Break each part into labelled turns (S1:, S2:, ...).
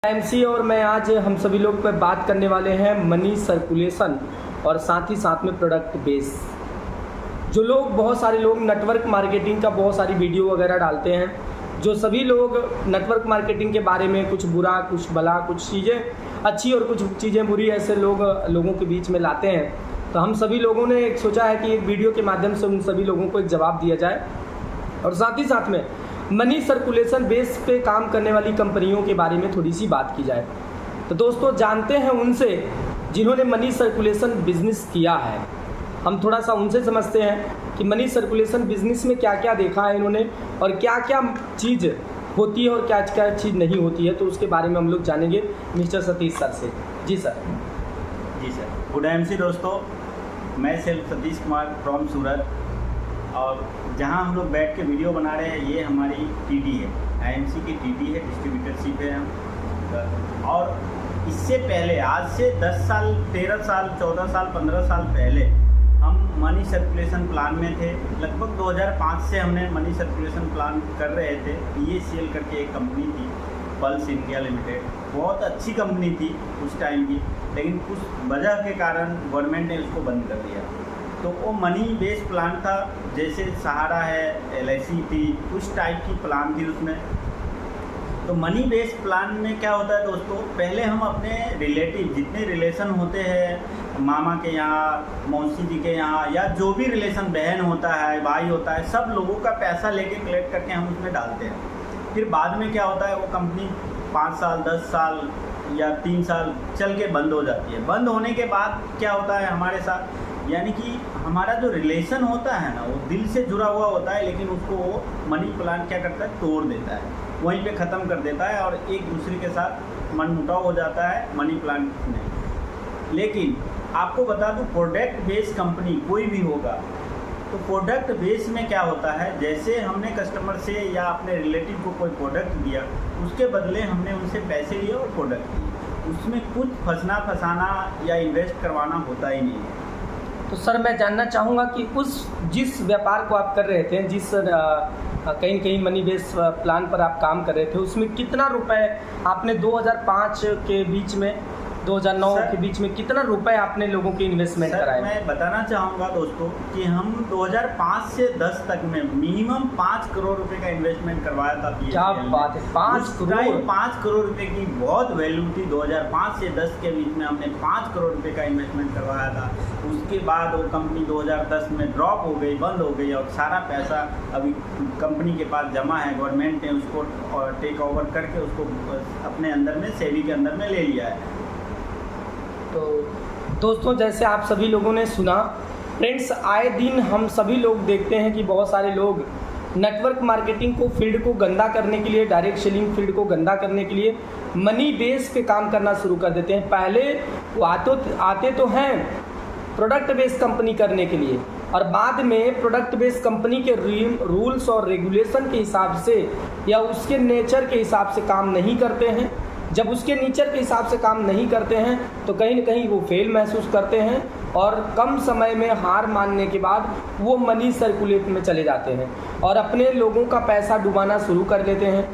S1: MC और मैं आज हम सभी लोग पे बात करने वाले हैं मनी सर्कुलेशन और साथ ही साथ में प्रोडक्ट बेस। जो लोग बहुत सारे लोग नेटवर्क मार्केटिंग का बहुत सारी वीडियो वगैरह डालते हैं, जो सभी लोग नेटवर्क मार्केटिंग के बारे में कुछ बुरा कुछ भला कुछ चीज़ें अच्छी और कुछ चीज़ें बुरी ऐसे लोगों के बीच में लाते हैं। तो हम सभी लोगों ने एक सोचा है कि एक वीडियो के माध्यम से उन सभी लोगों को एक जवाब दिया जाए और साथ ही साथ में मनी सर्कुलेशन बेस पे काम करने वाली कंपनियों के बारे में थोड़ी सी बात की जाए। तो दोस्तों जानते हैं उनसे जिन्होंने मनी सर्कुलेशन बिजनेस किया है। हम थोड़ा सा उनसे समझते हैं कि मनी सर्कुलेशन बिजनेस में क्या क्या देखा है इन्होंने और क्या क्या चीज़ होती है और क्या क्या चीज़ नहीं होती है, तो उसके बारे में हम लोग जानेंगे मिस्टर सतीश सर से। जी सर।
S2: जी सर, गुड एमसी दोस्तों, मैं सेल्फ सतीश कुमार फ्रॉम सूरत और जहां हम लोग बैठ के वीडियो बना रहे हैं ये हमारी टीडी है, आईएमसी की टीडी है, डिस्ट्रीब्यूटरशिप है हम। और इससे पहले आज से 10 साल 13 साल 14 साल 15 साल पहले हम मनी सर्कुलेशन प्लान में थे। लगभग 2005 से हमने मनी सर्कुलेशन प्लान कर रहे थे। PACL करके एक कंपनी थी, पल्स इंडिया लिमिटेड, बहुत अच्छी कंपनी थी उस टाइम की, लेकिन कुछ वजह के कारण गवर्नमेंट ने उसको बंद कर दिया। तो वो मनी बेस्ड प्लान था, जैसे सहारा है, LIC थी, उस टाइप की प्लान थी उसमें। तो मनी बेस्ड प्लान में क्या होता है दोस्तों, पहले हम अपने रिलेटिव जितने रिलेशन होते हैं, मामा के यहाँ, मौसी जी के यहाँ, या जो भी रिलेशन, बहन होता है, भाई होता है, सब लोगों का पैसा लेके कलेक्ट करके हम उसमें डालते हैं। फिर बाद में क्या होता है, वो कंपनी 5 साल 10 साल या 3 साल चल के बंद हो जाती है। बंद होने के बाद क्या होता है हमारे साथ, यानी कि हमारा जो रिलेशन होता है ना, वो दिल से जुड़ा हुआ होता है, लेकिन उसको वो मनी प्लान क्या करता है, तोड़ देता है, वहीं पे ख़त्म कर देता है और एक दूसरे के साथ मनमुटाव हो जाता है मनी प्लान में। लेकिन आपको बता दूं, प्रोडक्ट बेस्ड कंपनी कोई भी होगा तो प्रोडक्ट बेस में क्या होता है, जैसे हमने कस्टमर से या अपने रिलेटिव को कोई प्रोडक्ट दिया, उसके बदले हमने उनसे पैसे लिए और प्रोडक्ट दिए, उसमें कुछ फंसाना या इन्वेस्ट करवाना होता ही नहीं है।
S1: तो सर मैं जानना चाहूँगा कि जिस व्यापार को आप कर रहे थे, जिस कहीं न कहीं मनी बेस प्लान पर आप काम कर रहे थे, उसमें कितना रुपए आपने 2005 के बीच में 2009 के बीच में कितना रुपए आपने लोगों के इन्वेस्टमेंट कराए?
S2: मैं बताना चाहूँगा दोस्तों कि हम 2005 से 10 तक में मिनिमम 5 करोड़ रुपए का इन्वेस्टमेंट करवाया था।
S1: क्या बात है, 5 करोड़?
S2: 5 करोड़ रुपए की बहुत वैल्यू थी। 2005 से 10 के बीच में हमने 5 करोड़ रुपए का इन्वेस्टमेंट करवाया था। उसके बाद वो कंपनी 2010 में ड्रॉप हो गई, बंद हो गई और सारा पैसा अभी कंपनी के पास जमा है। गवर्नमेंट ने उसको टेक ओवर करके उसको अपने अंदर में, सेवी के अंदर में ले लिया है।
S1: तो दोस्तों जैसे आप सभी लोगों ने सुना, फ्रेंड्स आए दिन हम सभी लोग देखते हैं कि बहुत सारे लोग नेटवर्क मार्केटिंग को फील्ड को गंदा करने के लिए, डायरेक्ट सेलिंग फील्ड को गंदा करने के लिए मनी बेस पे काम करना शुरू कर देते हैं। पहले वो आते तो हैं प्रोडक्ट बेस कंपनी करने के लिए और बाद में प्रोडक्ट बेस कंपनी के रूल्स और रेगुलेशन के हिसाब से या उसके नेचर के हिसाब से काम नहीं करते हैं। जब उसके नेचर के हिसाब से काम नहीं करते हैं तो कहीं ना कहीं वो फेल महसूस करते हैं और कम समय में हार मानने के बाद वो मनी सर्कुलेट में चले जाते हैं और अपने लोगों का पैसा डुबाना शुरू कर लेते हैं।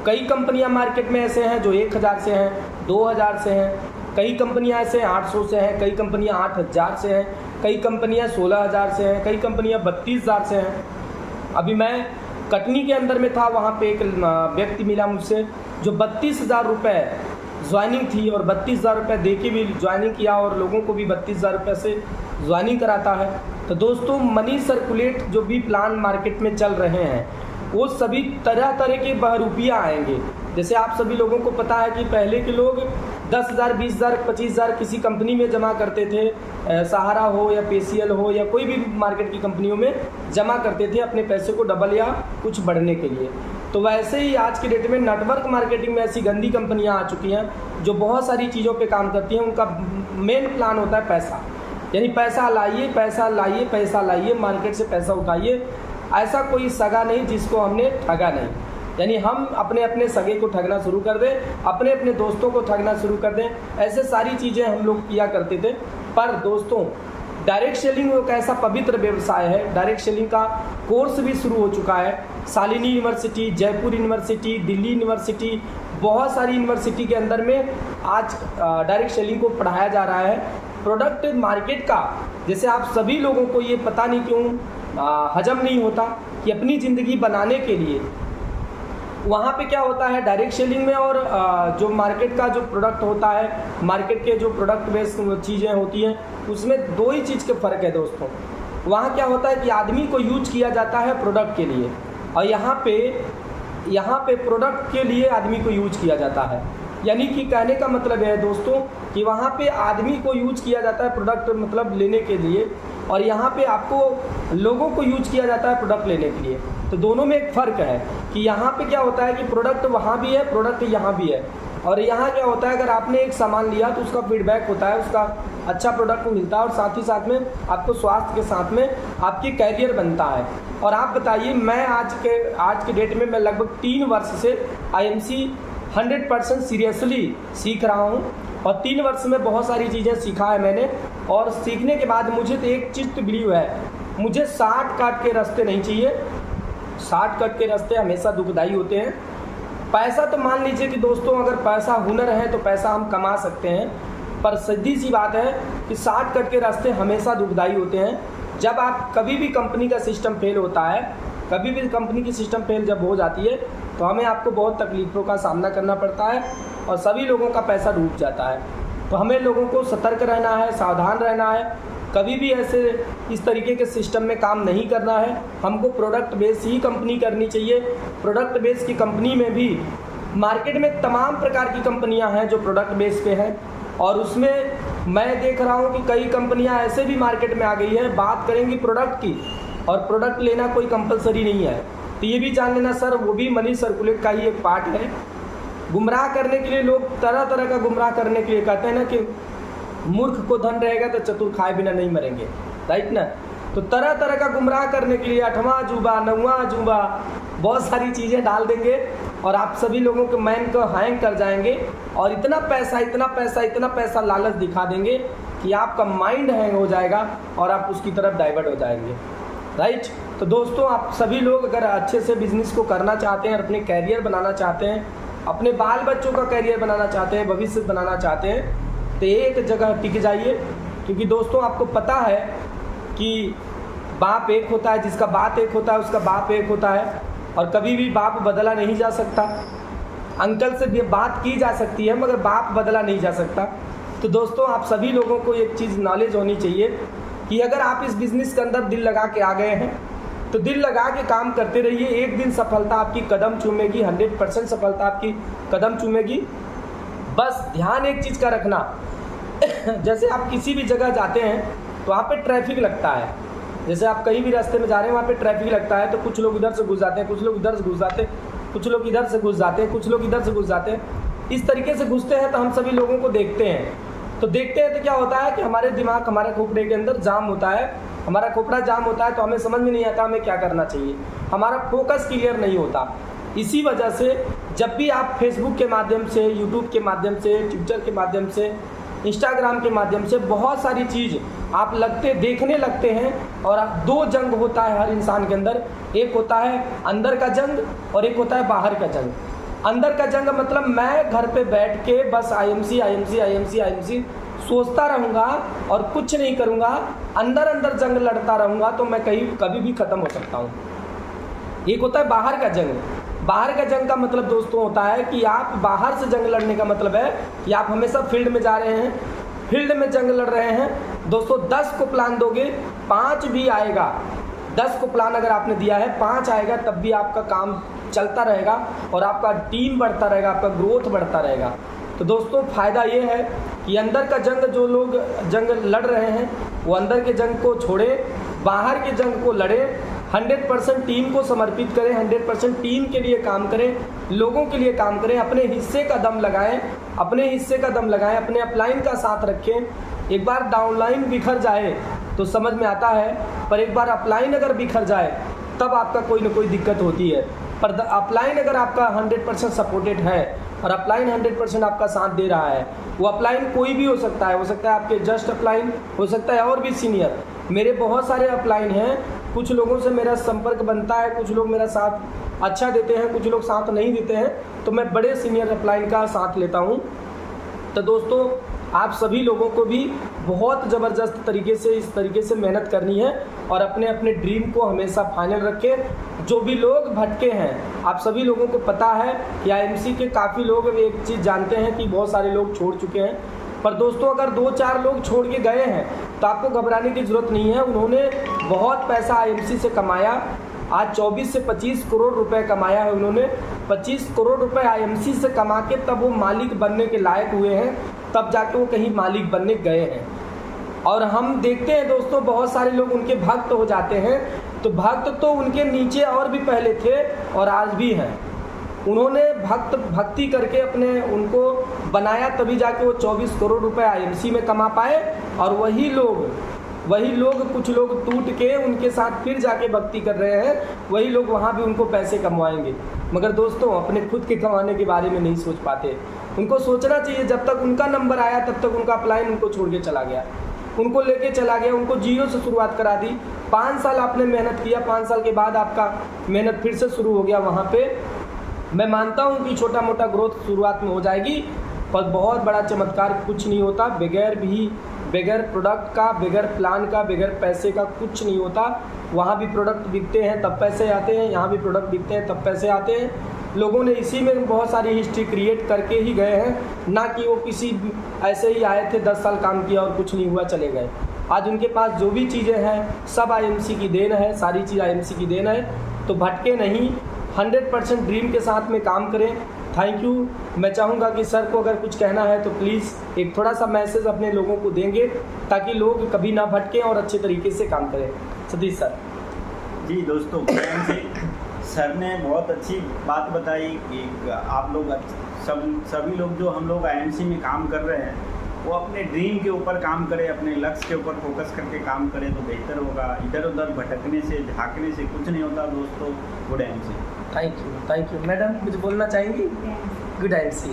S1: कई कंपनियां मार्केट में ऐसे हैं जो 1000 से हैं, 2000 से हैं, कई कंपनियां ऐसे 800 से हैं, कई कंपनियां 8000 से हैं, कई कंपनियां 16000 से हैं, कई कंपनियां 32000 से हैं। अभी मैं कटनी के अंदर में था, वहाँ पे एक व्यक्ति मिला मुझसे जो 32,000 रुपये ज्वाइनिंग थी और 32,000 रुपये दे के भी ज्वाइनिंग किया और लोगों को भी 32,000 रुपये से ज्वाइनिंग कराता है। तो दोस्तों मनी सर्कुलेट जो भी प्लान मार्केट में चल रहे हैं वो सभी तरह तरह के बहरूपियाँ आएंगे। जैसे आप सभी लोगों को पता है कि पहले के लोग 10,000 20,000 25,000 किसी कंपनी में जमा करते थे, सहारा हो या PACL हो या कोई भी मार्केट की कंपनियों में जमा करते थे अपने पैसे को डबल या कुछ बढ़ने के लिए। तो वैसे ही आज की डेट में नेटवर्क मार्केटिंग में ऐसी गंदी कंपनियां आ चुकी हैं जो बहुत सारी चीज़ों पे काम करती हैं। उनका मेन प्लान होता है पैसा, यानी पैसा लाइए पैसा लाइए पैसा लाइए, मार्केट से पैसा उठाइए। ऐसा कोई सगा नहीं जिसको हमने ठगा नहीं, यानी हम अपने अपने सगे को ठगना शुरू कर दें, अपने अपने दोस्तों को ठगना शुरू कर दें। ऐसे सारी चीज़ें हम लोग किया करते थे। पर दोस्तों डायरेक्ट सेलिंग एक ऐसा पवित्र व्यवसाय है, डायरेक्ट सेलिंग का कोर्स भी शुरू हो चुका है। Shalini university, Jaipur university, Delhi university, बहुत सारी यूनिवर्सिटी के अंदर में आज डायरेक्ट सेलिंग को पढ़ाया जा रहा है। प्रोडक्ट मार्केट का जैसे आप सभी लोगों को ये पता नहीं क्यों हजम नहीं होता कि अपनी ज़िंदगी बनाने के लिए वहाँ पे क्या होता है डायरेक्ट सेलिंग में और जो मार्केट का जो प्रोडक्ट होता है, मार्केट के जो प्रोडक्ट बेस्ड चीज़ें होती हैं, उसमें दो ही चीज़ के फ़र्क है दोस्तों। वहाँ क्या होता है कि आदमी को यूज किया जाता है प्रोडक्ट के लिए, और यहाँ पे प्रोडक्ट के लिए आदमी को यूज किया जाता है। यानी कि कहने का मतलब है दोस्तों कि वहाँ पे आदमी को यूज किया जाता है प्रोडक्ट मतलब लेने के लिए, और यहाँ पे आपको लोगों को यूज किया जाता है प्रोडक्ट लेने के लिए। तो दोनों में एक फ़र्क है कि यहाँ पे क्या होता है कि प्रोडक्ट वहाँ भी है, प्रोडक्ट यहाँ भी है। और यहाँ क्या होता है, अगर आपने एक सामान लिया तो उसका फीडबैक होता है, उसका अच्छा प्रोडक्ट मिलता है, और साथ ही साथ में आपको स्वास्थ्य के साथ में आपकी कैरियर बनता है। और आप बताइए, मैं आज के डेट में मैं लगभग 3 वर्ष से IMC 100% सीरियसली सीख रहा हूँ, और 3 वर्ष में बहुत सारी चीज़ें सीखा है मैंने। और सीखने के बाद मुझे तो एक चीज़ तो बिलीव है, मुझे शॉर्टकट के रास्ते नहीं चाहिए। शॉर्टकट के रास्ते हमेशा दुखदाई होते हैं। पैसा तो मान लीजिए कि दोस्तों अगर पैसा हुनर है तो पैसा हम कमा सकते हैं, पर सीधी सी बात है कि शॉर्टकट के रास्ते हमेशा दुखदाई होते हैं। जब आप कभी भी कंपनी का सिस्टम फेल होता है, कभी भी कंपनी की सिस्टम फेल जब हो जाती है तो हमें आपको बहुत तकलीफ़ों का सामना करना पड़ता है, और सभी लोगों का पैसा डूब जाता है। तो हमें लोगों को सतर्क रहना है, सावधान रहना है, कभी भी ऐसे इस तरीके के सिस्टम में काम नहीं करना है। हमको प्रोडक्ट बेस ही कंपनी करनी चाहिए। प्रोडक्ट बेस की कंपनी में भी मार्केट में तमाम प्रकार की कंपनियां हैं जो प्रोडक्ट बेस पे हैं, और उसमें मैं देख रहा हूं कि कई कंपनियां ऐसे भी मार्केट में आ गई है, बात करेंगी प्रोडक्ट की, और प्रोडक्ट लेना कोई कंपलसरी नहीं है। तो ये भी जान लेना सर, वो भी मनी सर्कुलेट का ही एक पार्ट है। गुमराह करने के लिए लोग तरह तरह का गुमराह करने के लिए कहते हैं ना कि मूर्ख को धन रहेगा तो चतुर खाए बिना नहीं मरेंगे, राइट ना। तो तरह तरह का गुमराह करने के लिए 8वां अजूबा, 9वां अजूबा, बहुत सारी चीज़ें डाल देंगे, और आप सभी लोगों के माइंड को हैंग कर जाएंगे, और इतना पैसा लालच दिखा देंगे कि आपका माइंड हैंग हो जाएगा और आप उसकी तरफ डाइवर्ट हो जाएंगे, राइट। तो दोस्तों आप सभी लोग अगर अच्छे से बिजनेस को करना चाहते हैं, अपने कैरियर बनाना चाहते हैं, अपने बाल बच्चों का कैरियर बनाना चाहते हैं, भविष्य बनाना चाहते हैं, तो एक जगह टिक जाइए। क्योंकि दोस्तों आपको पता है कि बाप एक होता है, जिसका बात एक होता है उसका बाप एक होता है, और कभी भी बाप बदला नहीं जा सकता। अंकल से बात की जा सकती है मगर बाप बदला नहीं जा सकता। तो दोस्तों आप सभी लोगों को एक चीज़ नॉलेज होनी चाहिए कि अगर आप इस बिज़नेस के अंदर दिल लगा के आ गए हैं तो दिल लगा के काम करते रहिए। एक दिन सफलता आपकी कदम चूमेगी, 100% सफलता आपकी कदम चूमेगी। बस ध्यान एक चीज़ का रखना, जैसे आप किसी भी जगह जाते हैं तो वहाँ पे ट्रैफिक लगता है। जैसे आप कहीं भी रास्ते में जा रहे हैं, वहाँ पे ट्रैफिक लगता है, तो कुछ लोग इधर से घुस जाते हैं, कुछ लोग इधर से घुस जाते हैं, कुछ लोग इधर से घुस जाते हैं, कुछ लोग इधर से घुस जाते हैं। इस तरीके से घुसते हैं तो हम सभी लोगों को देखते हैं। तो देखते हैं तो क्या होता है कि हमारे दिमाग, हमारे खोपड़े के अंदर जाम होता है, हमारा खोपड़ा जाम होता है, तो हमें समझ में नहीं आता हमें क्या करना चाहिए, हमारा फोकस क्लियर नहीं होता। इसी वजह से जब भी आप फेसबुक के माध्यम से, यूट्यूब के माध्यम से, ट्विटर के माध्यम से, इंस्टाग्राम के माध्यम से बहुत सारी चीज़ आप देखने लगते हैं, और दो जंग होता है हर इंसान के अंदर। एक होता है अंदर का जंग और एक होता है बाहर का जंग। अंदर का जंग मतलब मैं घर पे बैठ के बस IMC सोचता रहूँगा और कुछ नहीं करूँगा, अंदर जंग लड़ता रहूँगा, तो मैं कभी भी ख़त्म हो सकता हूँ। एक होता है बाहर का जंग। बाहर का जंग का मतलब दोस्तों होता है कि आप बाहर से जंग लड़ने का मतलब है कि आप हमेशा फील्ड में जा रहे हैं, फील्ड में जंग लड़ रहे हैं। दोस्तों 10 को प्लान दोगे 5 भी आएगा। 10 को प्लान अगर आपने दिया है 5 आएगा, तब भी आपका काम चलता रहेगा और आपका टीम बढ़ता रहेगा, आपका ग्रोथ बढ़ता रहेगा। तो दोस्तों फ़ायदा ये है कि अंदर का जंग, जो लोग जंग लड़ रहे हैं वो अंदर के जंग को छोड़ें, बाहर के जंग को लड़ें, 100% टीम को समर्पित करें, 100% टीम के लिए काम करें, लोगों के लिए काम करें, अपने हिस्से का दम लगाएं, अपने अपलाइन का साथ रखें। एक बार डाउनलाइन बिखर जाए तो समझ में आता है, पर एक बार अपलाइन अगर बिखर जाए तब आपका कोई ना कोई दिक्कत होती है। पर अपलाइन अगर आपका 100% सपोर्टेड है और अपलाइन 100% आपका साथ दे रहा है, वो अपलाइन कोई भी हो सकता है आपके जस्ट अपलाइन, हो सकता है और भी सीनियर। मेरे बहुत सारे अपलाइन हैं, कुछ लोगों से मेरा संपर्क बनता है, कुछ लोग मेरा साथ अच्छा देते हैं, कुछ लोग साथ नहीं देते हैं, तो मैं बड़े सीनियर अपलाइन का साथ लेता हूँ। तो दोस्तों आप सभी लोगों को भी बहुत ज़बरदस्त तरीके से इस तरीके से मेहनत करनी है और अपने अपने ड्रीम को हमेशा फाइनल रखें। जो भी लोग भटके हैं, आप सभी लोगों को पता है कि IMC के काफ़ी लोग एक चीज़ जानते हैं कि बहुत सारे लोग छोड़ चुके हैं, पर दोस्तों अगर 2-4 लोग छोड़ के गए हैं तो आपको घबराने की ज़रूरत नहीं है। उन्होंने बहुत पैसा IMC से कमाया, आज 24 से 25 करोड़ रुपए कमाया है उन्होंने। 25 करोड़ रुपए IMC से कमा के तब वो मालिक बनने के लायक हुए हैं, तब जाके वो कहीं मालिक बनने गए हैं। और हम देखते हैं दोस्तों बहुत सारे लोग उनके भक्त हो जाते हैं, तो भक्त तो उनके नीचे और भी पहले थे और आज भी हैं। उन्होंने भक्ति करके अपने उनको बनाया, तभी जाके वो 24 करोड़ रुपए IMC में कमा पाए। और वही लोग कुछ लोग टूट के उनके साथ फिर जाके भक्ति कर रहे हैं, वही लोग वहाँ भी उनको पैसे कमवाएंगे। मगर दोस्तों अपने खुद के कमाने के बारे में नहीं सोच पाते। उनको सोचना चाहिए, जब तक उनका नंबर आया तब तक उनका अपलाइन उनको छोड़ के चला गया, उनको लेके चला गया, उनको जीरो से शुरुआत करा दी। 5 साल आपने मेहनत किया, 5 साल के बाद आपका मेहनत फिर से शुरू हो गया। वहाँ पे मैं मानता हूँ कि छोटा मोटा ग्रोथ शुरुआत में हो जाएगी, पर बहुत बड़ा चमत्कार कुछ नहीं होता बगैर प्रोडक्ट का, बगैर प्लान का, बगैर पैसे का कुछ नहीं होता। वहाँ भी प्रोडक्ट बिकते हैं तब पैसे आते हैं, यहाँ भी प्रोडक्ट बिकते हैं तब पैसे आते हैं। लोगों ने इसी में बहुत सारी हिस्ट्री क्रिएट करके ही गए हैं, ना कि वो किसी ऐसे ही आए थे 10 साल काम किया और कुछ नहीं हुआ चले गए। आज उनके पास जो भी चीज़ें हैं सब IMC की देन है, सारी चीज़ IMC की देन है। तो भटके नहीं, 100% ड्रीम के साथ में काम करें। Thank you. मैं चाहूँगा कि सर को अगर कुछ कहना है तो प्लीज़ एक थोड़ा सा मैसेज अपने लोगों को देंगे, ताकि लोग कभी ना भटकें और अच्छे तरीके से काम करें। सतीश सर।
S2: जी दोस्तों, सर ने बहुत अच्छी बात बताई कि आप लोग सभी लोग जो हम लोग IMC में काम कर रहे हैं, वो अपने ड्रीम के ऊपर काम करें, अपने लक्ष्य के ऊपर फोकस करके काम करें तो बेहतर होगा। इधर उधर भटकने से, झाँकने से कुछ नहीं होता दोस्तों। Good IMC।
S1: Thank you madam, कुछ बोलना चाहेंगी? Good IMC।